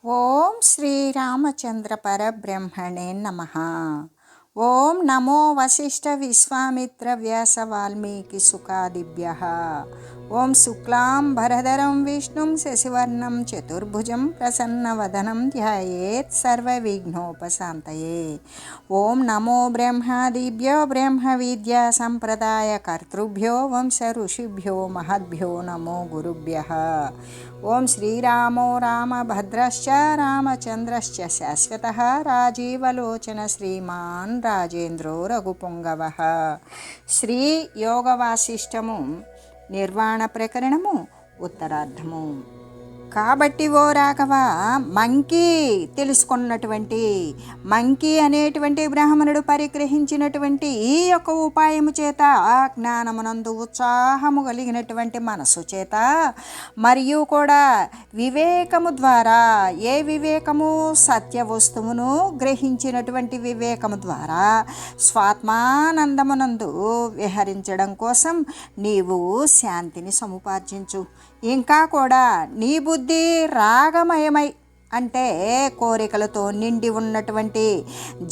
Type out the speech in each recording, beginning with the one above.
ఓం శ్రీరామచంద్ర పరబ్రహ్మణే నమః. ఓం నమో వశిష్ఠ విశ్వామిత్ర వ్యాస వాల్మీకి సుఖాదిభ్యః. ఓం శుక్లాం భరధరం విష్ణుం శశివర్ణం చతుర్భుజం ప్రసన్నవదనం ధ్యాయేత్ సర్వవిఘ్నోపశాంతయే. ఓం నమో బ్రహ్మాదిభ్యో బ్రహ్మ విద్యా సంప్రదాయ కర్తృభ్యో వంశ ఋషిభ్యో మహద్భ్యో నమో గురుభ్యః. ఓం శ్రీరామో రామభద్రశ్చ రామచంద్రశ్చ శాశ్వతః రాజీవలోచన శ్రీమాన్ రాజేంద్రో రఘుపుంగవః. శ్రీ యోగవాసిష్టము నిర్వాణ ప్రకరణము ఉత్తరార్ధము. కాబట్టి ఓ రాఘవ, మంకీ తెలుసుకున్నటువంటి మంకీ అనేటువంటి బ్రాహ్మణుడు పరిగ్రహించినటువంటి ఈ యొక్క ఉపాయము చేత జ్ఞానమునందు ఉత్సాహము కలిగినటువంటి మనస్సు చేత మరియు కూడా వివేకము ద్వారా, ఏ వివేకము సత్య వస్తువును గ్రహించినటువంటి వివేకము ద్వారా స్వాత్మానందమునందు విహరించడం కోసం నీవు శాంతిని సముపార్జించు. ఇంకా కూడా నీ బుద్ధి రాగమయమై అంటే కోరికలతో నిండి ఉన్నటువంటి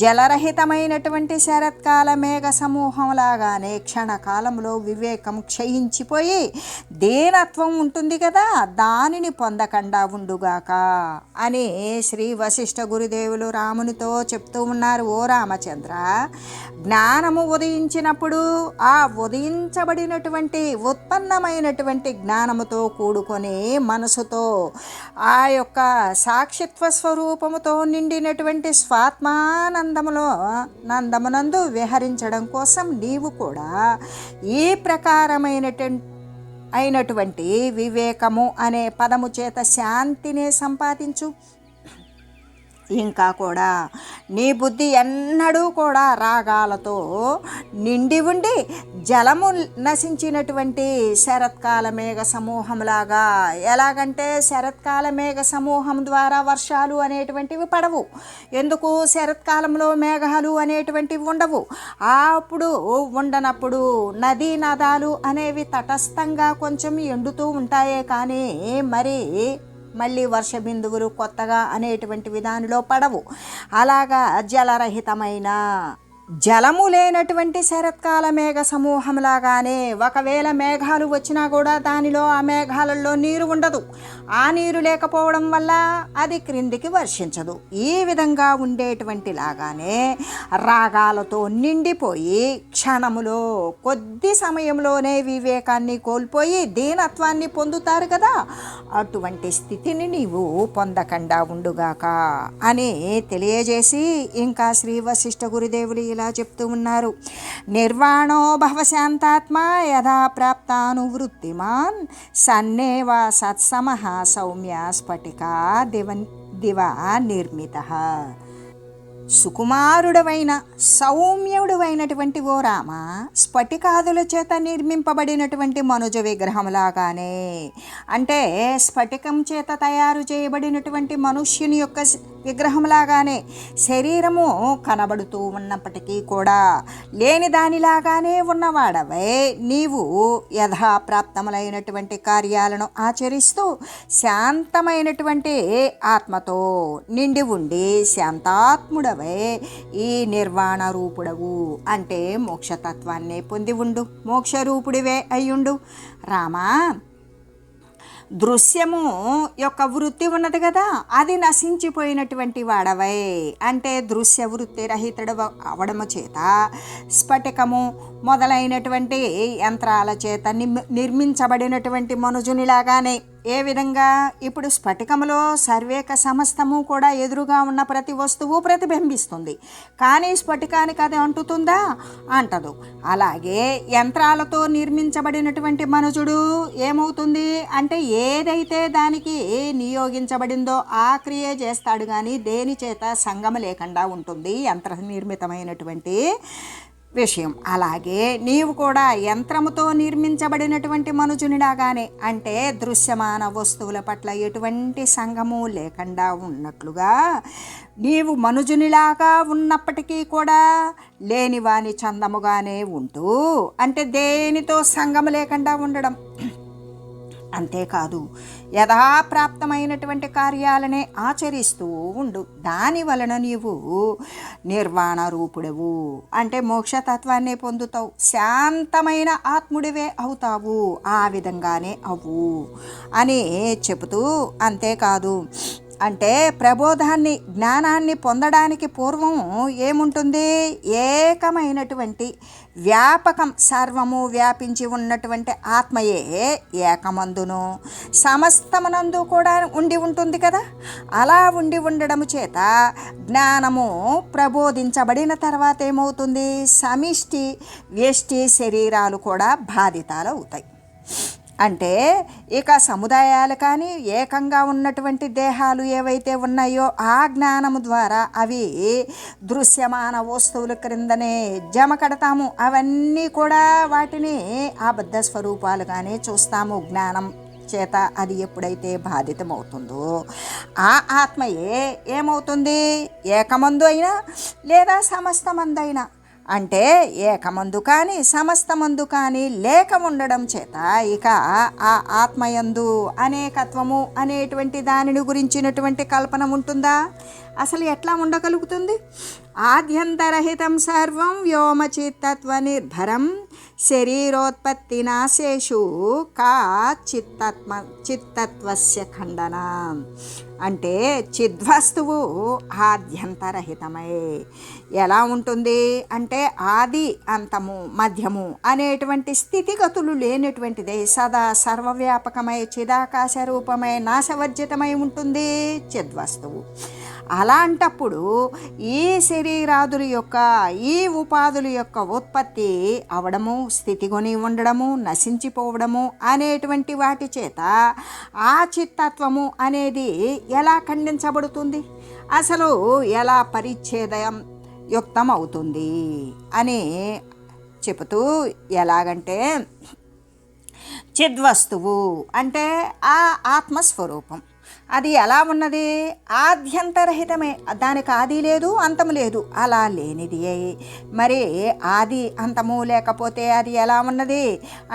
జలరహితమైనటువంటి శరత్కాల మేఘ సమూహంలాగానే క్షణకాలంలో వివేకం క్షయించిపోయి దీనత్వం ఉంటుంది కదా, దానిని పొందకుండా ఉండుగాక అని శ్రీ వశిష్ఠ గురుదేవులు రామునితో చెప్తూ ఉన్నారు. ఓ రామచంద్ర, జ్ఞానము ఉదయించినప్పుడు ఆ ఉదయించబడినటువంటి ఉత్పన్నమైనటువంటి జ్ఞానముతో కూడుకొని మనసుతో ఆ యొక్క సాక్షిత్వ స్వరూపముతో నిండినటువంటి నందమునందు విహరించడం కోసం నీవు కూడా ఈ ప్రకారమైనటువంటి వివేకము అనే పదము చేత శాంతిని సంపాదించు. ఇంకా కూడా నీ బుద్ధి ఎన్నడూ కూడా రాగాలతో నిండి ఉండి జలము నశించినటువంటి శరత్కాల మేఘ సమూహంలాగా, ఎలాగంటే శరత్కాల మేఘ సమూహం ద్వారా వర్షాలు అనేటువంటివి పడవు. ఎందుకు? శరత్కాలంలో మేఘాలు అనేటువంటివి ఉండవు. అప్పుడు ఉండనప్పుడు నదీ నదాలు అనేవి తటస్థంగా కొంచెం ఎండుతూ ఉంటాయే కానీ మళ్ళీ వర్ష బిందువులు కొత్తగా అనేటువంటి విధానంలో పడవు. అలాగా జలరహితమైన జలము లేనటువంటి శరత్కాల మేఘ సమూహంలాగానే ఒకవేళ మేఘాలు వచ్చినా కూడా దానిలో ఆ మేఘాలలో నీరు ఉండదు. ఆ నీరు లేకపోవడం వల్ల అది క్రిందికి వర్షించదు. ఈ విధంగా ఉండేటువంటి లాగానే రాగాలతో నిండిపోయి క్షణములో కొద్ది సమయంలోనే వివేకాన్ని కోల్పోయి దీనత్వాన్ని పొందుతారు కదా, అటువంటి స్థితిని నీవు పొందకుండా ఉండుగాక అని తెలియజేసి ఇంకా శ్రీ వశిష్ఠ గురుదేవులు ఇలా చెప్తూ ఉన్నారు. నిర్వాణో భవశాంతాత్మ యథా ప్రాప్తానువృత్తిమాన్ సన్నేవా సత్సమః సౌమ్య స్ఫటికా దివా నిర్మితః. సుకుమారుడవైన సౌమ్యుడవైనటువంటి ఓ రామ, స్ఫటికాదుల చేత నిర్మింపబడినటువంటి మనుజ విగ్రహంలాగానే, అంటే స్ఫటికం చేత తయారు చేయబడినటువంటి మనుష్యుని యొక్క విగ్రహంలాగానే శరీరము కనబడుతూ ఉన్నప్పటికీ కూడా లేని దానిలాగానే ఉన్నవాడవై నీవు యథాప్రాప్తములైనటువంటి కార్యాలను ఆచరిస్తూ శాంతమైనటువంటి ఆత్మతో నిండి ఉండి శాంతాత్ముడవై ఈ నిర్వాణ రూపుడవు అంటే మోక్షతత్వాన్నే పొంది ఉండు, మోక్షరూపుడివే అయ్యుండు. రామా, దృశ్యము యొక్క వృత్తి ఉన్నది కదా, అది నశించిపోయినటువంటి వాడవై అంటే దృశ్య వృత్తి రహితుడు అవడము చేత స్ఫటికము మొదలైనటువంటి యంత్రాల చేత నిర్మించబడినటువంటి మనుజునిలాగానే, ఏ విధంగా ఇప్పుడు స్ఫటికములో సర్వేక సమస్తము కూడా ఎదురుగా ఉన్న ప్రతి వస్తువు ప్రతిబింబిస్తుంది, కానీ స్ఫటికానికి అది అంటుతుందా? అంటదు. అలాగే యంత్రాలతో నిర్మించబడినటువంటి మనుజుడు ఏమవుతుంది అంటే ఏదైతే దానికి నియోగించబడిందో ఆ క్రియ చేస్తాడు, కానీ దేని చేత సంగమ లేకుండా ఉంటుంది యంత్ర నిర్మితమైనటువంటి విషయం. అలాగే నీవు కూడా యంత్రముతో నిర్మించబడినటువంటి మనుజునిలాగానే, అంటే దృశ్యమాన వస్తువుల పట్ల ఎటువంటి సంగము లేకుండా ఉన్నట్లుగా నీవు మనుజునిలాగా ఉన్నప్పటికీ కూడా లేనివాని చందముగానే ఉంటూ, అంటే దేనితో సంగము లేకుండా ఉండడం, అంతేకాదు యథాప్రాప్తమైనటువంటి కార్యాలనే ఆచరిస్తూ ఉండు. దాని వలన నీవు నిర్వాణ రూపుడవు, అంటే మోక్షతత్వాన్ని పొందుతావు, శాంతమైన ఆత్ముడివే అవుతావు, ఆ విధంగానే అవ్వు అని చెబుతూ, అంతేకాదు అంటే ప్రబోధాన్ని జ్ఞానాన్ని పొందడానికి పూర్వం ఏముంటుంది? ఏకమైనటువంటి వ్యాపకం, సర్వము వ్యాపించి ఉన్నటువంటి ఆత్మయే ఏకమందును సమస్తమునందు కూడా ఉండి ఉంటుంది కదా. అలా ఉండి ఉండడము చేత జ్ఞానము ప్రబోధించబడిన తర్వాత ఏమవుతుంది? సమిష్టి వ్యష్టి శరీరాలు కూడా బాధితాలు అవుతాయి. అంటే ఇక సముదాయాలు కానీ ఏకంగా ఉన్నటువంటి దేహాలు ఏవైతే ఉన్నాయో ఆ జ్ఞానము ద్వారా అవి దృశ్యమాన వస్తువుల క్రిందనే జమ కడతాము. అవన్నీ కూడా వాటిని అబద్ధ స్వరూపాలుగానే చూస్తాము. జ్ఞానం చేత అది ఎప్పుడైతే బాధితమవుతుందో ఆ ఆత్మయే ఏమవుతుంది? ఏకమందు అయినా లేదా సమస్తమందు అయినా, అంటే ఏకమందు కానీ సమస్తమందు కానీ లేక ఉండడం చేత ఇక ఆ ఆత్మయందు అనేకత్వము అనేటువంటి దానిని గురించినటువంటి కల్పన ఉంటుందా? అసలు ఎట్లా ఉండగలుగుతుంది? ఆద్యంతరహితం సర్వం వ్యోమచిత్తత్వ నిర్భరం శరీరోత్పత్తి నాశేషు కా చిత్తత్వస్య ఖండన. అంటే చిద్వస్తువు ఆద్యంతరహితమై ఎలా ఉంటుంది అంటే ఆది అంతము మధ్యము అనేటువంటి స్థితిగతులు లేనటువంటిదే, సదా సర్వవ్యాపకమై చిదాకాశ రూపమై నాశవర్జితమై ఉంటుంది చిద్వస్తువు. అలాంటప్పుడు ఈ శరీరాదుల యొక్క ఈ ఉపాధుల యొక్క ఉత్పత్తి అవడము, స్థితిగొని ఉండడము, నశించిపోవడము అనేటువంటి వాటి చేత ఆ చిత్తత్వము అనేది ఎలా ఖండించబడుతుంది? అసలు ఎలా పరిచ్ఛేదం యుక్తం అవుతుంది అని చెబుతూ, ఎలాగంటే చిద్వస్తువు అంటే ఆ ఆత్మస్వరూపం అది ఎలా ఉన్నది? ఆద్యంతరహితమే, దానికి ఆది లేదు అంతము లేదు, అలా లేనిది. మరి ఆది అంతము లేకపోతే అది ఎలా ఉన్నది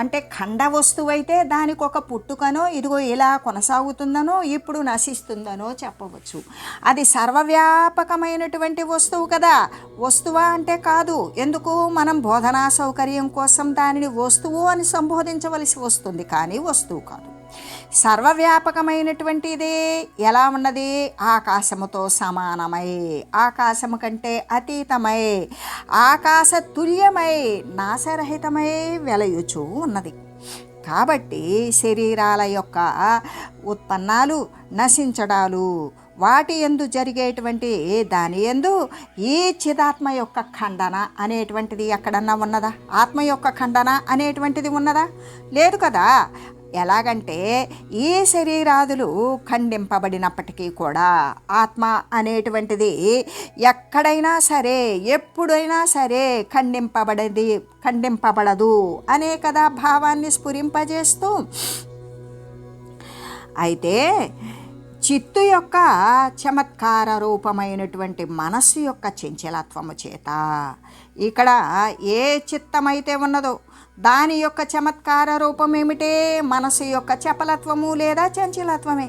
అంటే ఖండ వస్తువు అయితే దానికి ఒక పుట్టుకనో ఇదిగో ఇలా కొనసాగుతుందనో ఇప్పుడు నశిస్తుందనో చెప్పవచ్చు. అది సర్వవ్యాపకమైనటువంటి వస్తువు కదా. వస్తువా అంటే కాదు, ఎందుకు? మనం బోధనా సౌకర్యం కోసం దానిని వస్తువు అని సంబోధించవలసి వస్తుంది, కానీ వస్తువు కాదు. సర్వవ్యాపకమైనటువంటిది ఎలా ఉన్నది? ఆకాశముతో సమానమై, ఆకాశము కంటే అతీతమై, ఆకాశ తుల్యమై, నాశరహితమై వెలయుచూ ఉన్నది. కాబట్టి శరీరాల యొక్క ఉత్పన్నాలు నశించడాలు వాటి యందు జరిగేటువంటి దాని యందు ఈ చిదాత్మ యొక్క ఖండన అనేటువంటిది ఎక్కడన్నా ఉన్నదా? ఆత్మ యొక్క ఖండన అనేటువంటిది ఉన్నదా? లేదు కదా. ఎలాగంటే ఈ శరీరాదులు ఖండింపబడినప్పటికీ కూడా ఆత్మ అనేటువంటిది ఎక్కడైనా సరే ఎప్పుడైనా సరే ఖండింపబడదు అనే కదా భావాన్ని స్ఫురింపజేస్తూ, అయితే చిత్తు యొక్క చమత్కార రూపమైనటువంటి మనస్సు యొక్క చంచలత్వము చేత ఇక్కడ ఏ చిత్తమైతే ఉన్నదో దాని యొక్క చమత్కార రూపం ఏమిటే? మనసు యొక్క చపలత్వము లేదా చంచలత్వమే.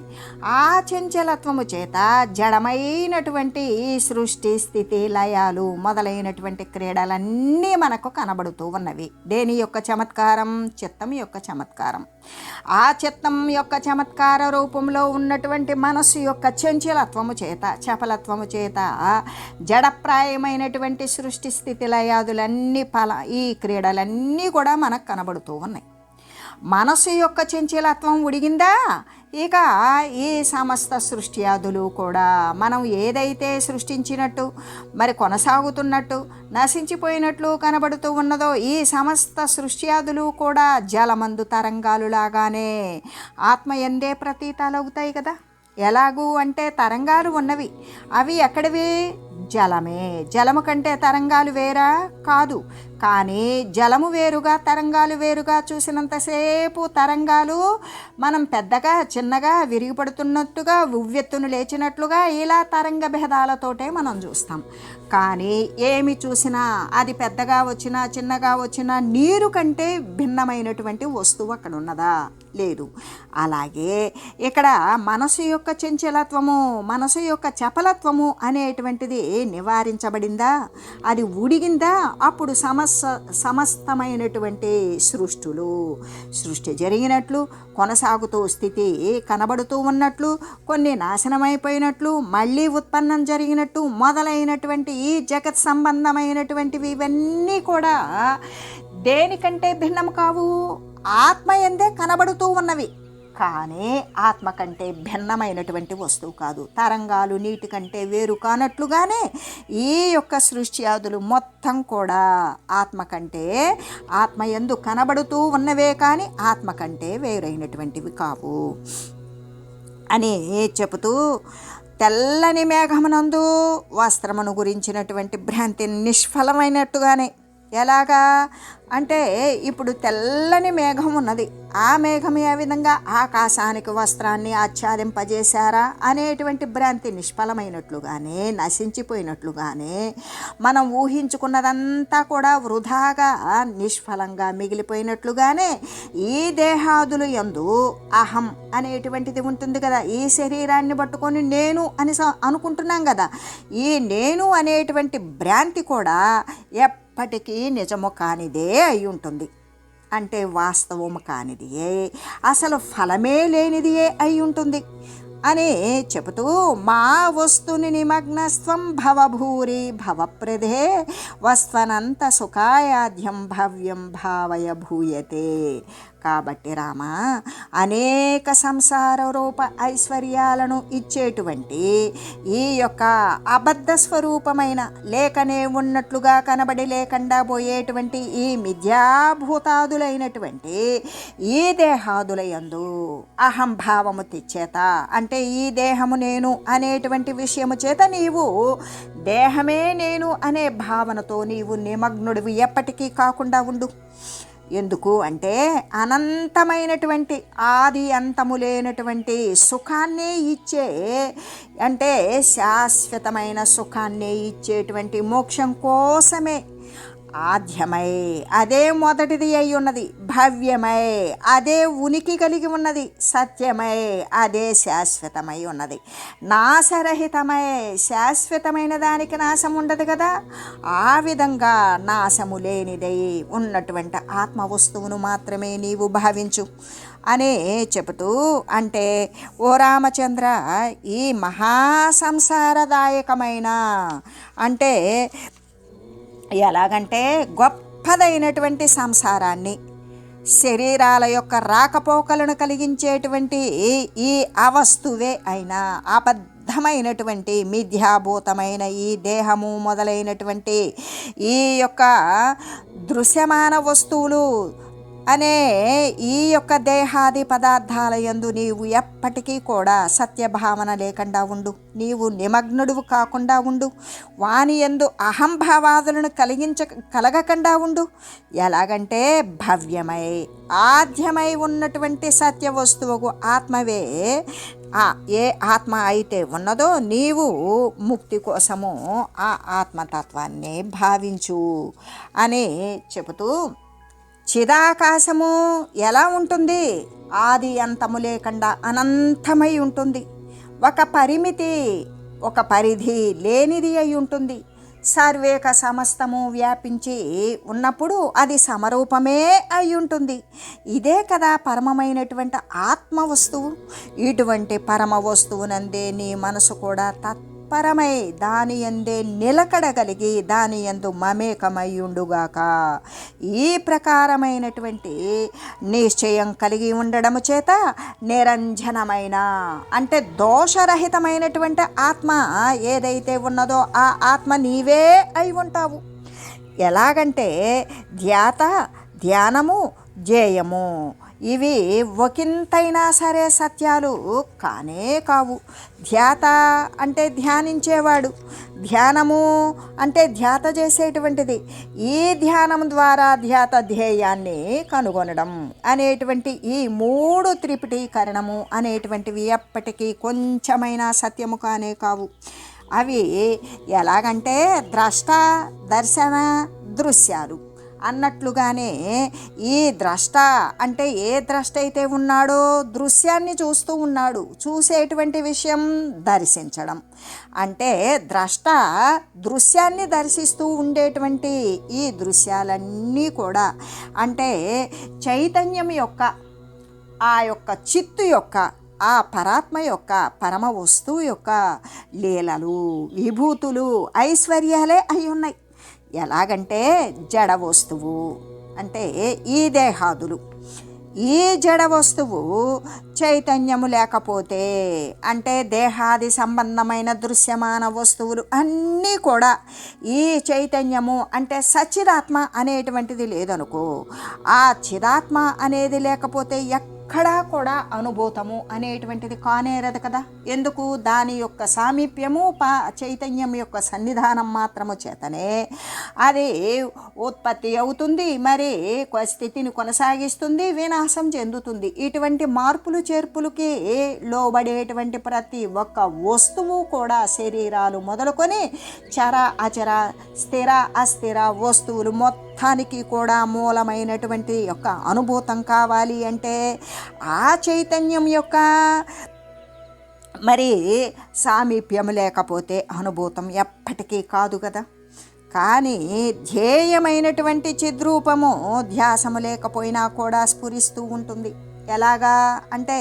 ఆ చంచలత్వము చేత జడమైనటువంటి ఈ సృష్టి స్థితి లయాలు మొదలైనటువంటి క్రీడలన్నీ మనకు కనబడుతూ ఉన్నవి. దేని యొక్క చమత్కారం? చిత్తం యొక్క చమత్కారం. ఆ చిత్తం యొక్క చమత్కార రూపంలో ఉన్నటువంటి మనస్సు యొక్క చంచలత్వము చేత చపలత్వము చేత జడప్రాయమైనటువంటి సృష్టి స్థితి లయాదులన్నీ ఈ క్రీడలన్నీ కూడా మనకు కనబడుతూ ఉన్నాయి. మనసు యొక్క చంచలత్వం ఉడిగిందా ఇక ఈ సమస్త సృష్ట్యాదులు కూడా మనం ఏదైతే సృష్టించినట్టు మరి కొనసాగుతున్నట్టు నశించిపోయినట్లు కనబడుతూ ఉన్నదో ఈ సమస్త సృష్ట్యాదులు కూడా జలమందు తరంగాలు లాగానే ఆత్మయందే ప్రతీతాలవుతాయి కదా. ఎలాగూ అంటే తరంగాలు ఉన్నవి, అవి ఎక్కడివి? జలమే. జలము కంటే తరంగాలు వేరా? కాదు. కానీ జలము వేరుగా తరంగాలు వేరుగా చూసినంతసేపు తరంగాలు మనం పెద్దగా చిన్నగా విరిగిపడుతున్నట్టుగా ఉవ్వెత్తును లేచినట్లుగా ఇలా తరంగ భేదాలతోటే మనం చూస్తాం. కానీ ఏమి చూసినా అది పెద్దగా వచ్చినా చిన్నగా వచ్చినా నీరు కంటే భిన్నమైనటువంటి వస్తువు అక్కడ ఉన్నదా? లేదు. అలాగే ఇక్కడ మనసు యొక్క చంచలత్వము, మనసు యొక్క చపలత్వము అనేటువంటిది నివారించబడిందా, అది ఉడిగిందా, అప్పుడు సమస్తమైనటువంటి సృష్టి జరిగినట్లు, కొనసాగుతూ స్థితి కనబడుతూ ఉన్నట్లు, కొన్ని నాశనమైపోయినట్లు, మళ్ళీ ఉత్పన్నం జరిగినట్టు మొదలైనటువంటి ఈ జగత్ సంబంధమైనటువంటివి ఇవన్నీ కూడా దేనికంటే భిన్నం కావు, ఆత్మయందే కనబడుతూ ఉన్నవి. కానీ ఆత్మ కంటే భిన్నమైనటువంటి వస్తువు కాదు. తరంగాలు నీటి కంటే వేరు కానట్లుగానే ఈ యొక్క సృష్ట్యాదులు మొత్తం కూడా ఆత్మ కంటే, ఆత్మయందు కనబడుతూ ఉన్నవే కానీ ఆత్మ కంటే వేరైనటువంటివి కావు అని చెబుతూ, తెల్లని మేఘమునందు వస్త్రమును గురించినటువంటి భ్రాంతి నిష్ఫలమైనట్టుగానే. ఎలాగా అంటే ఇప్పుడు తెల్లని మేఘం ఉన్నది, ఆ మేఘం ఏ విధంగా ఆకాశానికి వస్త్రాన్ని ఆచ్ఛాదింపజేశారా అనేటువంటి భ్రాంతి నిష్ఫలమైనట్లుగానే, నశించిపోయినట్లుగానే, మనం ఊహించుకున్నదంతా కూడా వృధాగా నిష్ఫలంగా మిగిలిపోయినట్లుగానే ఈ దేహాదులు యందు అహం అనేటువంటిది ఉంటుంది కదా. ఈ శరీరాన్ని పట్టుకొని నేను అని అనుకుంటున్నాం కదా, ఈ నేను అనేటువంటి భ్రాంతి కూడా ఎప్పటికీ నిజము కానిదే అయి ఉంటుంది. అంటే వాస్తవము కానిదియే, అసలు ఫలమే లేనిదియే అయి ఉంటుంది అని చెబుతూ, మా వస్తుని నిమగ్నస్త్వం భవభూరి భవప్రదే వస్త్వనంత సుఖాయాధ్యం భవ్యం భావయ భూయతే. కాబట్టి రామ, అనేక సంసార రూప ఐశ్వర్యాలను ఇచ్చేటువంటి ఈ యొక్క అబద్ధ స్వరూపమైన, లేకనే ఉన్నట్లుగా కనబడి లేకుండా పోయేటువంటి ఈ మిథ్యాభూతాదులైనటువంటి ఈ దేహాదుల యందు అహంభావము తెచ్చేత, అంటే ఈ దేహము నేను అనేటువంటి విషయము చేత నీవు దేహమే నేను అనే భావనతో నీవు నిమగ్నుడివి ఎప్పటికీ కాకుండా ఉండు. ఎందుకు అంటే అనంతమైనటువంటి, ఆది అంతము లేనటువంటి సుఖాన్నే ఇచ్చే, అంటే శాశ్వతమైన సుఖాన్నే ఇచ్చేటువంటి మోక్షం కోసమే ఆద్యమై, అదే మొదటిది అయి ఉన్నది, భవ్యమై, అదే ఉనికి కలిగి ఉన్నది, సత్యమై, అదే శాశ్వతమై ఉన్నది, నాశరహితమై, శాశ్వతమైన దానికి నాశం ఉండదు కదా. ఆ విధంగా నాశము లేనిదై ఉన్నటువంటి ఆత్మ వస్తువును మాత్రమే నీవు భావించు అని చెబుతూ, అంటే ఓ రామచంద్ర, ఈ మహాసంసారదాయకమైన, అంటే ఎలాగంటే గొప్పదైనటువంటి సంసారాన్ని, శరీరాల యొక్క రాకపోకలను కలిగించేటువంటి ఈ అవస్తువే అయినా అబద్ధమైనటువంటి మిథ్యాభూతమైన ఈ దేహము మొదలైనటువంటి ఈ యొక్క దృశ్యమాన వస్తువులు అనే ఈ యొక్క దేహాది పదార్థాల యందు నీవు ఎప్పటికీ కూడా సత్యభావన లేకుండా ఉండు, నీవు నిమగ్నుడువు కాకుండా ఉండు, వాని యందు అహంభావాదులను కలగకుండా ఉండు. ఎలాగంటే భవ్యమై, ఆద్యమై ఉన్నటువంటి సత్య వస్తువుకు ఆత్మవే ఏ ఆత్మ అయితే ఉన్నదో నీవు ముక్తి కోసము ఆ ఆత్మతత్వాన్ని భావించు అని చెబుతూ, చిదాకాశము ఎలా ఉంటుంది, ఆది అంతము లేకుండా అనంతమై ఉంటుంది. ఒక పరిమితి, ఒక పరిధి లేనిది అయి ఉంటుంది. సర్వేక సమస్తము వ్యాపించి ఉన్నప్పుడు అది సమరూపమే అయి ఉంటుంది. ఇదే కదా పరమమైనటువంటి ఆత్మ వస్తువు. ఇటువంటి పరమ వస్తువునందే నీ మనసు కూడా పరమై దాని యందే నిలకడగలిగి దాని యందు మమేకమయ్యుండుగాక. ఈ ప్రకారమైనటువంటి నిశ్చయం కలిగి ఉండడము చేత నిరంజనమైన, అంటే దోషరహితమైనటువంటి ఆత్మ ఏదైతే ఉన్నదో ఆ ఆత్మ నీవే అయి ఉంటావు. ఎలాగంటే ధ్యాత, ధ్యానము, ధ్యేయము ఇవి ఒకంతైనా సరే సత్యాలు కానే కావు. ధ్యాత అంటే ధ్యానించేవాడు, ధ్యానము అంటే ధ్యాత చేసేటువంటిది, ఈ ధ్యానం ద్వారా ధ్యాత ధ్యేయాన్ని కనుగొనడం అనేటువంటి ఈ మూడు త్రిపుటీకరణము అనేటువంటివి ఎప్పటికీ కొంచెమైనా సత్యము కానే కావు. అవి ఎలాగంటే ద్రష్ట, దర్శన, దృశ్యాలు అన్నట్లుగానే ఈ ద్రష్ట అంటే ఏ ద్రష్ట అయితే ఉన్నాడో దృశ్యాన్ని చూస్తూ ఉన్నాడు. చూసేటువంటి విషయం దర్శించడం అంటే ద్రష్ట దృశ్యాన్ని దర్శిస్తూ ఉండేటువంటి ఈ దృశ్యాలన్నీ కూడా అంటే చైతన్యం యొక్క ఆ యొక్క చిత్తు యొక్క ఆ పరాత్మ యొక్క పరమ వస్తువు యొక్క లీలలు విభూతులు ఐశ్వర్యాలే అయి ఉన్నాయి. ఎలాగంటే జడ వస్తువు అంటే ఈ దేహాదులు, ఈ జడ వస్తువు చైతన్యము లేకపోతే అంటే దేహాది సంబంధమైన దృశ్యమాన వస్తువులు అన్నీ కూడా ఈ చైతన్యము అంటే సచ్చిదాత్మ అనేటువంటిది లేదనుకో, ఆ చిదాత్మ అనేది లేకపోతే ఎక్కడా కూడా అనుభూతము అనేటువంటిది కానేరదు కదా. ఎందుకు? దాని యొక్క సామీప్యము చైతన్యం యొక్క సన్నిధానం మాత్రము చేతనే అది ఉత్పత్తి అవుతుంది, మరి స్థితిని కొనసాగిస్తుంది, వినాశం చెందుతుంది. ఇటువంటి మార్పులు చేర్పులకి లోబడేటువంటి ప్రతి ఒక్క వస్తువు కూడా శరీరాలు మొదలుకొని చర అచర స్థిర అస్థిర వస్తువులు మొత్తానికి కూడా మూలమైనటువంటి యొక్క అనుభూతం కావాలి అంటే ఆ చైతన్యం యొక్క మరి సామీప్యం లేకపోతే అనుభూతం ఎప్పటికీ కాదు కదా. కానీ ధ్యేయమైనటువంటి చిద్రూపము ధ్యాసము లేకపోయినా కూడా స్ఫురిస్తూ ఉంటుంది. ఎలాగా అంటే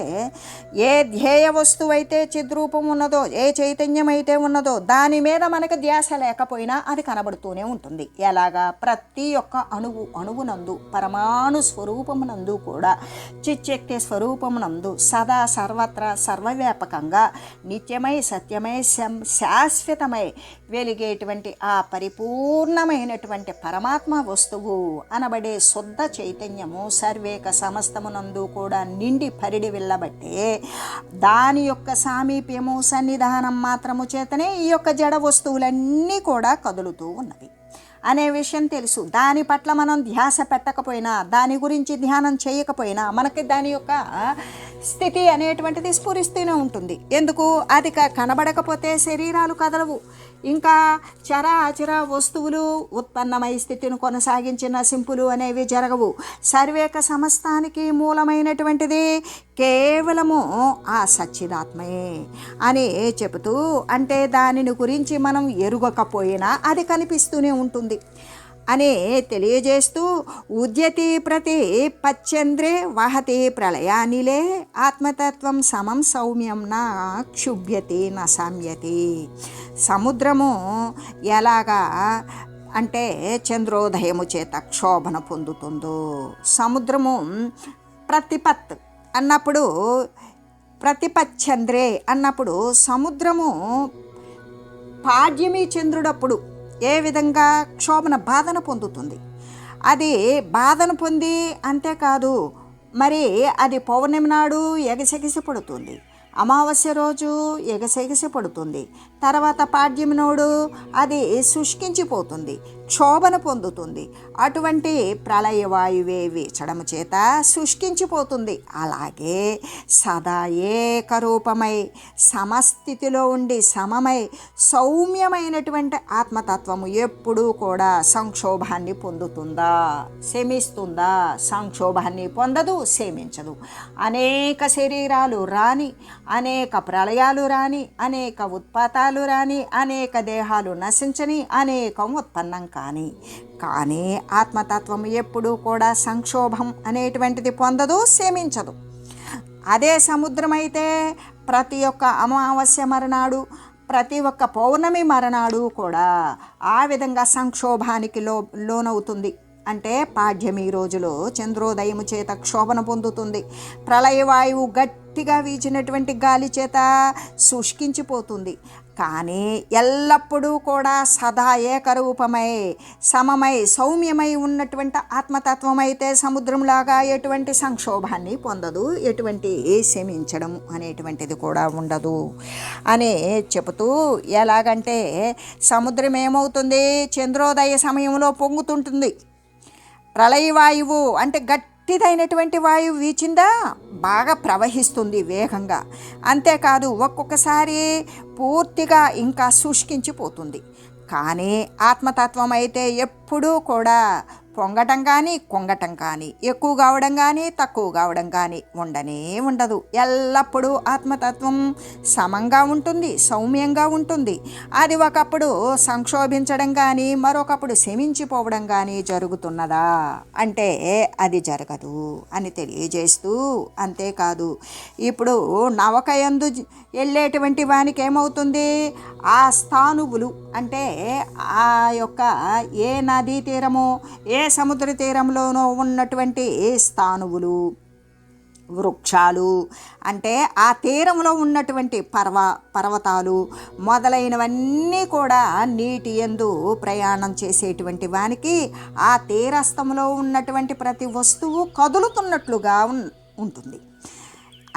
ఏ ధ్యేయ వస్తువు అయితే చిద్రూపం ఉన్నదో, ఏ చైతన్యం అయితే ఉన్నదో దాని మీద మనకు ధ్యాస లేకపోయినా అది కనబడుతూనే ఉంటుంది. ఎలాగా? ప్రతి ఒక్క అణువునందు పరమాణు స్వరూపమునందు కూడా చిచ్చక్తి స్వరూపమునందు సదా సర్వత్రా సర్వవ్యాపకంగా నిత్యమై సత్యమై శాశ్వతమై వెలిగేటువంటి ఆ పరిపూర్ణమైనటువంటి పరమాత్మ వస్తువు అనబడే శుద్ధ చైతన్యము సర్వేక సమస్తమునందు కూడా నిండి పరిడి వెళ్ళబట్టే దాని యొక్క సామీప్యము సన్నిధానం మాత్రము చేతనే ఈ యొక్క జడ వస్తువులన్నీ కూడా కదులుతూ ఉన్నవి అనే విషయం తెలుసు. దాని పట్ల మనం ధ్యాస పెట్టకపోయినా, దాని గురించి ధ్యానం చేయకపోయినా మనకి దాని యొక్క స్థితి అనేటువంటిది స్ఫురిస్తూనే ఉంటుంది. ఎందుకు? అది కనబడకపోతే శరీరాలు కదలవు, ఇంకా చర అచర వస్తువులు ఉత్పన్నమై స్థితిని కొనసాగించి నశింపులు అనేవి జరగవు. సర్వేక సమస్తానికి మూలమైనటువంటిది కేవలము ఆ సచ్చిదాత్మయే అని చెబుతూ, అంటే దానిని గురించి మనం ఎరుగకపోయినా అది కనిపిస్తూనే ఉంటుంది అని తెలియజేస్తూ, ఉద్యతి ప్రతి పచ్చంద్రే వహతి ప్రళయానిలే ఆత్మతత్వం సమం సౌమ్యం నా క్షుభ్యతి నా సామ్యతి. సముద్రము ఎలాగా అంటే చంద్రోదయము చేత క్షోభన పొందుతుందో, సముద్రము ప్రతిపత్ అన్నప్పుడు ప్రతిపచ్చంద్రే అన్నప్పుడు సముద్రము పాడ్యమి చంద్రుడప్పుడు ఏ విధంగా క్షోభన బాధను పొందుతుంది. అది బాధను పొంది అంతేకాదు, మరి అది పౌర్ణమి నాడు ఎగసెగసి పడుతుంది, అమావాస్య రోజు ఎగసెగసి పడుతుంది, తర్వాత పాడ్యమి నాడు అది శుష్కించిపోతుంది, క్షోభన పొందుతుంది. అటువంటి ప్రళయవాయువే వీచడము చేత శుష్కించిపోతుంది. అలాగే సదా ఏకరూపమై సమస్థితిలో ఉండి సమమై సౌమ్యమైనటువంటి ఆత్మతత్వము ఎప్పుడూ కూడా సంక్షోభాన్ని పొందుతుందా, శమిస్తుందా? సంక్షోభాన్ని పొందదు, శమించదు. అనేక శరీరాలు రాని, అనేక ప్రళయాలు రాని, అనేక ఉత్పాతాలు రాని, అనేక దేహాలు నశించని, అనేకం ఉత్పన్నం కానీ ఆత్మతత్వం ఎప్పుడూ కూడా సంక్షోభం అనేటువంటిది పొందదు, శమించదు. అదే సముద్రం అయితే ప్రతి ఒక్క అమావాస్య మరణాడు, ప్రతి ఒక్క పౌర్ణమి మరణాడు కూడా ఆ విధంగా సంక్షోభానికి లోనవుతుంది. అంటే పాడ్యమి రోజులో చంద్రోదయము చేత క్షోభన పొందుతుంది. ప్రళయవాయువు గట్టిగా వీచినటువంటి గాలి చేత శుష్కించిపోతుంది. కానీ ఎల్లప్పుడూ కూడా సదా ఏకరూపమై సమమై సౌమ్యమై ఉన్నటువంటి ఆత్మతత్వం అయితే సముద్రంలాగా ఎటువంటి సంక్షోభాన్ని పొందదు, ఎటువంటి శమించడం అనేటువంటిది కూడా ఉండదు అని చెబుతూ, ఎలాగంటే సముద్రం ఏమవుతుంది? చంద్రోదయ సమయంలో పొంగుతుంటుంది. ప్రళయవాయువు అంటే గట్టిదైనటువంటి వాయువు వీచిందా బాగా ప్రవహిస్తుంది వేగంగా. అంతేకాదు ఒక్కొక్కసారి పూర్తిగా ఇంకా శుష్కించిపోతుంది. కానీ ఆత్మతత్వం అయితే ఎప్పుడూ కూడా పొంగటం కానీ కొంగటం కానీ, ఎక్కువ కావడం కానీ తక్కువ కావడం కానీ ఉండనే ఉండదు. ఎల్లప్పుడూ ఆత్మతత్వం సమంగా ఉంటుంది, సౌమ్యంగా ఉంటుంది. అది ఒకప్పుడు సంక్షోభించడం కానీ మరొకప్పుడు శమించిపోవడం కానీ జరుగుతున్నదా అంటే అది జరగదు అని తెలియజేస్తూ, అంతేకాదు ఇప్పుడు నవకయందు వెళ్ళేటువంటి వానికి ఏమవుతుంది, ఆ స్థానువులు అంటే ఆ యొక్క ఏ నదీ తీరమో ఏ సముద్ర తీరంలోనో ఉన్నటువంటి స్థానువులు, వృక్షాలు అంటే ఆ తీరంలో ఉన్నటువంటి పర్వతాలు మొదలైనవన్నీ కూడా నీటి యందు ప్రయాణం చేసేటువంటి వానికి ఆ తీరస్థంలో ఉన్నటువంటి ప్రతి వస్తువు కదులుతున్నట్లుగా ఉంటుంది.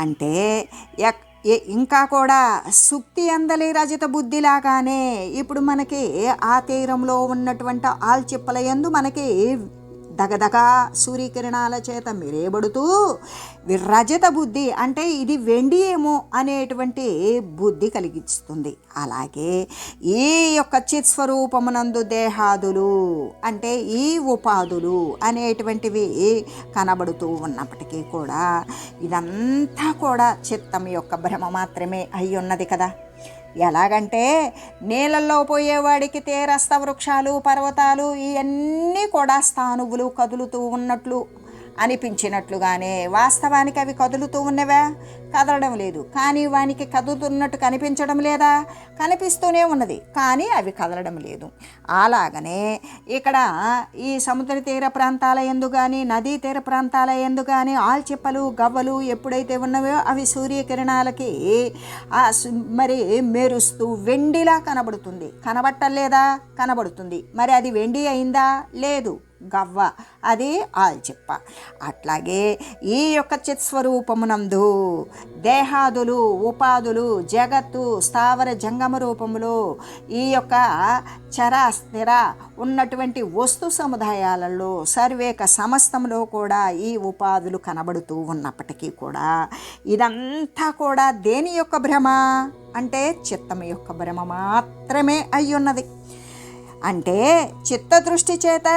అంటే ఇంకా కూడా సుక్తి అందలి రజత బుద్ధిలాగానే ఇప్పుడు మనకి ఆ తీరంలో ఉన్నటువంటి ఆల్చిప్పల యందు మనకి దగదగ సూర్యకిరణాల చేత మెరేబడుతూ రజత బుద్ధి అంటే ఇది వెండి ఏమో అనేటువంటి బుద్ధి కలిగిస్తుంది. అలాగే ఈ యొక్క చిత్స్వరూపమునందు దేహాదులు అంటే ఈ ఉపాధులు అనేటువంటివి కనబడుతూ ఉన్నప్పటికీ కూడా ఇదంతా కూడా చిత్తం యొక్క భ్రమ మాత్రమే అయి ఉన్నది కదా. ఎలాగంటే నీళ్ళల్లో పోయేవాడికి తీరస్థ వృక్షాలు, పర్వతాలు ఇవన్నీ కూడా స్థానువులు కదులుతూ ఉన్నట్లు అనిపించినట్లుగానే వాస్తవానికి అవి కదులుతూ ఉన్నవా? కదలడం లేదు. కానీ వానికి కదులుతున్నట్టు కనిపించడం లేదా? కనిపిస్తూనే ఉన్నది, కానీ అవి కదలడం లేదు. అలాగనే ఇక్కడ ఈ సముద్ర తీర ప్రాంతాల యందు కానీ నదీ తీర ప్రాంతాల యందు కానీ ఆల్చిప్పలు, గవ్వలు ఎప్పుడైతే ఉన్నవో అవి సూర్యకిరణాలకి మరి మెరుస్తూ వెండిలా కనబడుతుంది. కనబట్టలేదా? కనబడుతుంది. మరి అది వెండి అయిందా? లేదు, గవ్వ, అది ఆల్చిప్ప. అట్లాగే ఈ యొక్క చిత్స్వరూపమునందు దేహాదులు, ఉపాధులు, జగత్తు, స్థావర జంగమ రూపములు ఈ యొక్క చర స్థిర ఉన్నటువంటి వస్తు సముదాయాలలో సర్వేక సమస్తంలో కూడా ఈ ఉపాధులు కనబడుతూ ఉన్నప్పటికీ కూడా ఇదంతా కూడా దేని యొక్క భ్రమ అంటే చిత్తం యొక్క భ్రమ మాత్రమే అయ్యున్నది. అంటే చిత్తదృష్టి చేత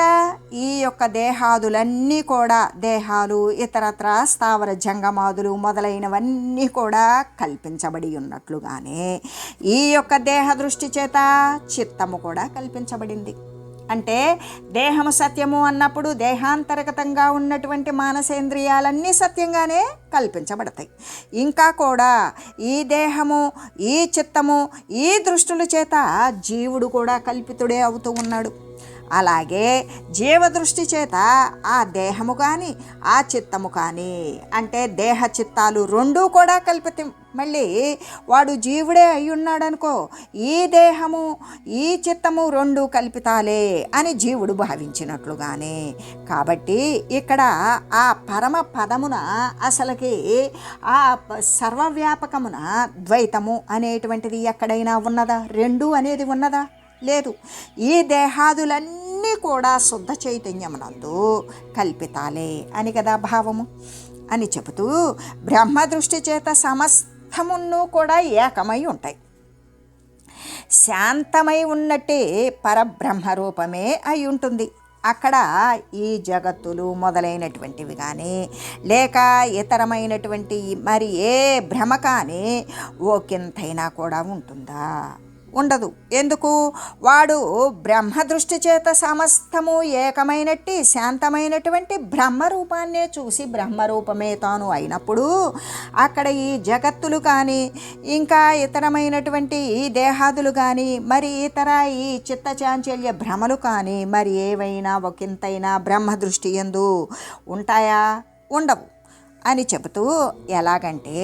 ఈ యొక్క దేహాదులన్నీ కూడా దేహాలు, ఇతరత్ర స్థావర జంగమాదులు మొదలైనవన్నీ కూడా కల్పించబడి ఉన్నట్లుగానే ఈ యొక్క దేహ దృష్టి చేత చిత్తము కూడా కల్పించబడింది. అంటే దేహము సత్యము అన్నప్పుడు దేహాంతర్గతంగా ఉన్నటువంటి మానసేంద్రియాలన్నీ సత్యంగానే కల్పించబడతాయి. ఇంకా కూడా ఈ దేహము, ఈ చిత్తము, ఈ దృష్టుల చేత జీవుడు కూడా కల్పితుడే అవుతూ ఉన్నాడు. అలాగే జీవదృష్టి చేత ఆ దేహము కానీ ఆ చిత్తము కానీ అంటే దేహ చిత్తాలు రెండూ కూడా కల్పితం. మళ్ళీ వాడు జీవుడే అయి ఉన్నాడనుకో, ఈ దేహము ఈ చిత్తము రెండు కల్పితాలే అని జీవుడు భావించినట్లుగానే. కాబట్టి ఇక్కడ ఆ పరమ పదమున అసలుకి ఆ సర్వవ్యాపకమున ద్వైతము అనేటువంటిది ఎక్కడైనా ఉన్నదా? రెండు అనేది ఉన్నదా? లేదు. ఈ దేహాదులన్నీ కూడా శుద్ధ చైతన్యమునందు కల్పితాలే అని కదా భావము అని చెబుతూ బ్రహ్మదృష్టి చేత సమస్తమును కూడా ఏకమై ఉంటాయి. శాంతమై ఉన్నట్టే పరబ్రహ్మ రూపమే అయి ఉంటుంది. అక్కడ ఈ జగత్తులు మొదలైనటువంటివి కానీ లేక ఇతరమైనటువంటి మరి ఏ భ్రమ కానీ ఓకింతైనా కూడా ఉంటుందా? ఉండదు. ఎందుకు? వాడు బ్రహ్మదృష్టి చేత సమస్తము ఏకమైనట్టి శాంతమైనటువంటి బ్రహ్మరూపాన్నే చూసి బ్రహ్మరూపమే తాను అయినప్పుడు అక్కడ ఈ జగత్తులు కానీ ఇంకా ఇతరమైనటువంటి ఈ దేహాదులు కానీ మరి ఇతర ఈ చిత్తచాంచల్య భ్రమలు కానీ మరి ఏవైనా ఒకంతైనా బ్రహ్మదృష్టి యందు ఉంటాయా? ఉండవు అని చెబుతూ, ఎలాగంటే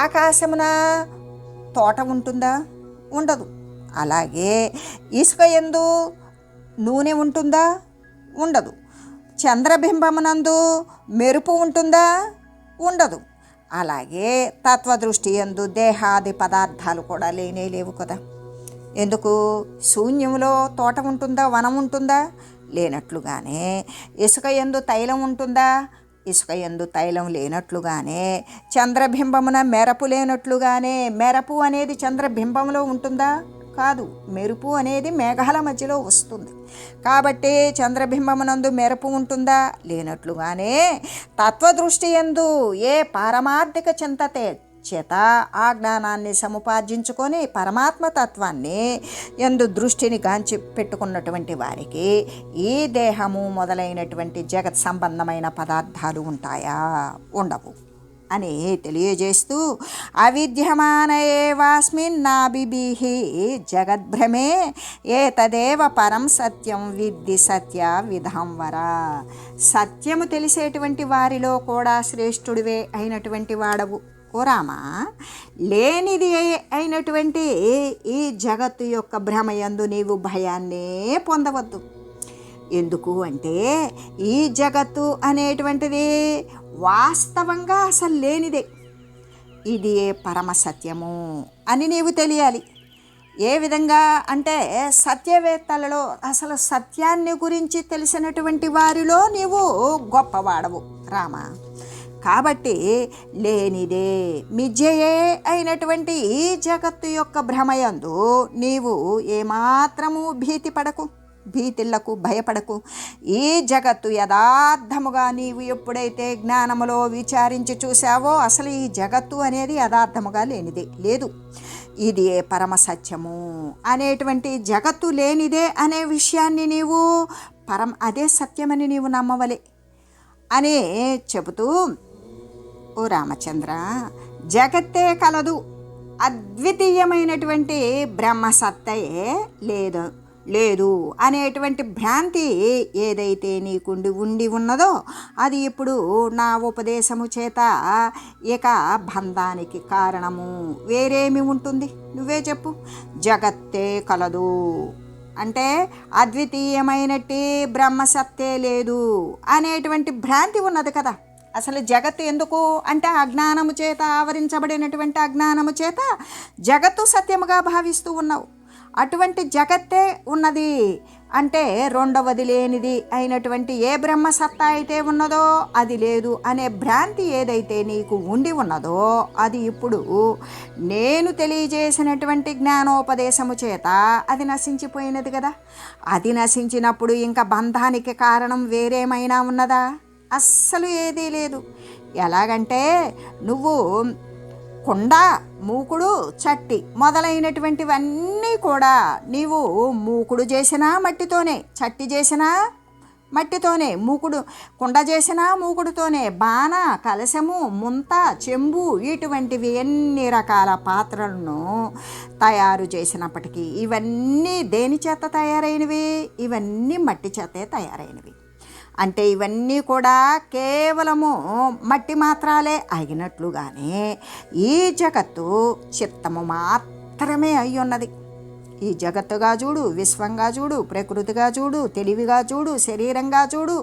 ఆకాశమున తోట ఉంటుందా? ఉండదు. అలాగే ఇసుక యందు నూనె ఉంటుందా? ఉండదు. చంద్రబింబమునందు మెరుపు ఉంటుందా? ఉండదు. అలాగే తత్వదృష్టి యందు దేహాది పదార్థాలు కూడా లేనే లేవు కదా. ఎందుకు? శూన్యంలో తోట ఉంటుందా? వనం ఉంటుందా? లేనట్లుగానే ఇసుక యందు తైలం ఉంటుందా? ఇసుక యందు తైలం లేనట్లుగానే చంద్రబింబమున మెరపు లేనట్లుగానే మెరపు అనేది చంద్రబింబంలో ఉంటుందా? కాదు. మెరుపు అనేది మేఘాల మధ్యలో వస్తుంది కాబట్టి చంద్రబింబమునందు మెరుపు ఉంటుందా? లేనట్లుగానే తత్వదృష్టి యందు ఏ పారమార్థిక చింతతే చేత ఆ జ్ఞానాన్ని సముపార్జించుకొని పరమాత్మ తత్వాన్ని యందు దృష్టిని గాంచి పెట్టుకున్నటువంటి వారికి ఈ దేహము మొదలైనటువంటి జగత్ సంబంధమైన పదార్థాలు ఉంటాయా? ఉండవు అని తెలియజేస్తూ అవిద్యమాన ఏవాస్మిన్నాభిభిః జగద్భ్రమే ఏతదేవ పరం సత్యం విద్ధి సత్య విధాంవర. సత్యము తెలిసేటువంటి వారిలో కూడా శ్రేష్ఠుడివే అయినటువంటి వాడవు ఓ రామా. లేనిది అయినటువంటి ఈ జగత్తు యొక్క భ్రమయందు నీవు భయాన్నే పొందవద్దు. ఎందుకు అంటే ఈ జగత్తు అనేటువంటిది వాస్తవంగా అసలు లేనిదే. ఇది పరమ సత్యము అని నీవు తెలియాలి. ఏ విధంగా అంటే సత్యవేత్తలలో అసలు సత్యాన్ని గురించి తెలిసినటువంటి వారిలో నీవు గొప్పవాడవు రామా. కాబట్టి లేనిదే మిథ్యయే అయినటువంటి ఈ జగత్తు యొక్క భ్రమయందు నీవు ఏమాత్రము భీతిళ్లకు భయపడకు. ఈ జగత్తు యథార్థముగా నీవు ఎప్పుడైతే జ్ఞానములో విచారించి చూసావో అసలు ఈ జగత్తు అనేది యథార్థముగా లేనిదే లేదు. ఇది పరమ సత్యము అనేటువంటి జగత్తు లేనిదే అనే విషయాన్ని నీవు అదే సత్యమని నీవు నమ్మవలే అని చెబుతూ ఓ రామచంద్ర, జగత్తే కలదు, అద్వితీయమైనటువంటి బ్రహ్మసత్తయే లేదు అనేటువంటి భ్రాంతి ఏదైతే ఉండి ఉన్నదో అది ఇప్పుడు నా ఉపదేశము చేత ఇక బంధానికి కారణము వేరేమి ఉంటుంది? నువ్వే చెప్పు. జగత్తే కలదు అంటే అద్వితీయమైనట్టి బ్రహ్మసత్తే లేదు అనేటువంటి భ్రాంతి ఉన్నది కదా. అసలు జగత్తు ఎందుకు అంటే అజ్ఞానము చేత ఆవరించబడినటువంటి అజ్ఞానము చేత జగత్తు సత్యముగా భావిస్తూ ఉన్నావు. అటువంటి జగత్తే ఉన్నది అంటే రెండవది లేనిది అయినటువంటి ఏ బ్రహ్మసత్తా అయితే ఉన్నదో అది లేదు అనే భ్రాంతి ఏదైతే నీకు ఉండి ఉన్నదో అది ఇప్పుడు నేను తెలియజేసినటువంటి జ్ఞానోపదేశము చేత అది నశించిపోయినది కదా. అది నశించినప్పుడు ఇంకా బంధానికి కారణం వేరేమైనా ఉన్నదా? అస్సలు ఏదీ లేదు. ఎలాగంటే నువ్వు కుండ, మూకుడు, చట్టి మొదలైనటువంటివన్నీ కూడా నీవు మూకుడు చేసినా మట్టితోనే, చట్టి చేసినా మట్టితోనే, కుండ చేసినా మూకుడుతోనే, బాణ, కలశము, ముంత, చెంబు ఇటువంటివి ఎన్ని రకాల పాత్రలను తయారు చేసినప్పటికీ ఇవన్నీ దేని చేత తయారైనవి? ఇవన్నీ మట్టి చేతే తయారైనవి. అంటే ఇవన్నీ కూడా కేవలము మట్టి మాత్రాలే అయినట్లుగానే ఈ జగత్తు చిత్తము మాత్రమే అయ్యున్నది. ఈ జగత్తుగా చూడు, విశ్వంగా చూడు, ప్రకృతిగా చూడు, తెలివిగా చూడు, శరీరంగా చూడు,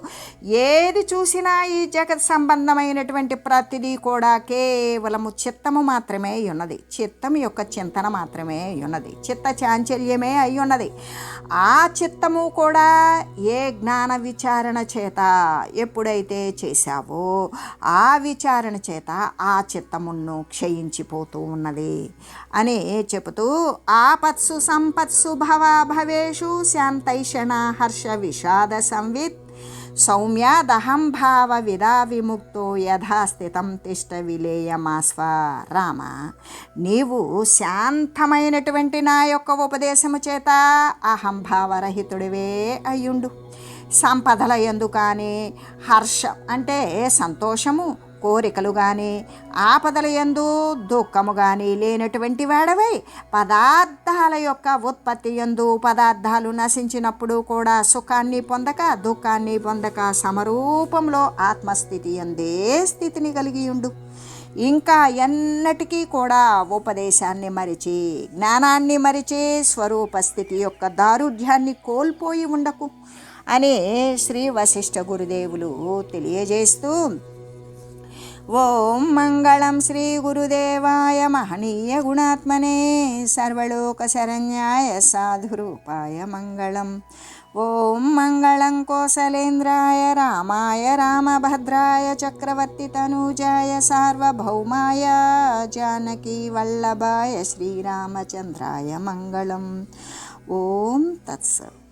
ఏది చూసినా ఈ జగత్ సంబంధమైనటువంటి ప్రతిదీ కూడా కేవలము చిత్తము మాత్రమే ఉన్నది. చిత్తం యొక్క చింతన మాత్రమే ఉన్నది. చిత్త చాంచల్యమే అయి ఉన్నది. ఆ చిత్తము కూడా ఏ జ్ఞాన విచారణ చేత ఎప్పుడైతే చేశావో ఆ విచారణ చేత ఆ చిత్తమును క్షయించిపోతూ ఉన్నది అని చెబుతూ ఆపత్సు సంపత్సు భవేషు శాంతైషణ హర్ష విషాద సంవిత్ సౌమ్యాదహం భావ విదా విముక్తో యథాస్థితం తిష్ట విలేయమాస్వ. రామ, నీవు శాంతమైనటువంటి నా యొక్క ఉపదేశము చేత అహంభావరహితుడివే అయ్యుండు. సంపదల యందు కానీ హర్షం అంటే సంతోషము, కోరికలు కానీ ఆపదల యందు దుఃఖము కానీ లేనటువంటి వాడవై పదార్థాల యొక్క ఉత్పత్తి యందు పదార్థాలు నశించినప్పుడు కూడా సుఖాన్ని పొందక దుఃఖాన్ని పొందక సమరూపంలో ఆత్మస్థితి యందే స్థితిని కలిగి ఉండు. ఇంకా ఎన్నటికీ కూడా ఉపదేశాన్ని మరిచి జ్ఞానాన్ని మరిచి స్వరూపస్థితి యొక్క దారుఢ్యాన్ని కోల్పోయి ఉండకు అని శ్రీ వశిష్ఠ గురుదేవులు తెలియజేస్తూ ఓం మంగళం శ్రీ గురుదేవాయ మహనీయ గుణాత్మనే సర్వలోక శరణ్యాయ సాధురూపాయ మంగళం. ఓం మంగళం కోసలేంద్రాయ రామాయ రామభద్రాయ చక్రవర్తి తనూజాయ సార్వభౌమాయ జానకీ వల్లభాయ శ్రీరామచంద్రాయ మంగళం. ఓం తత్సత్.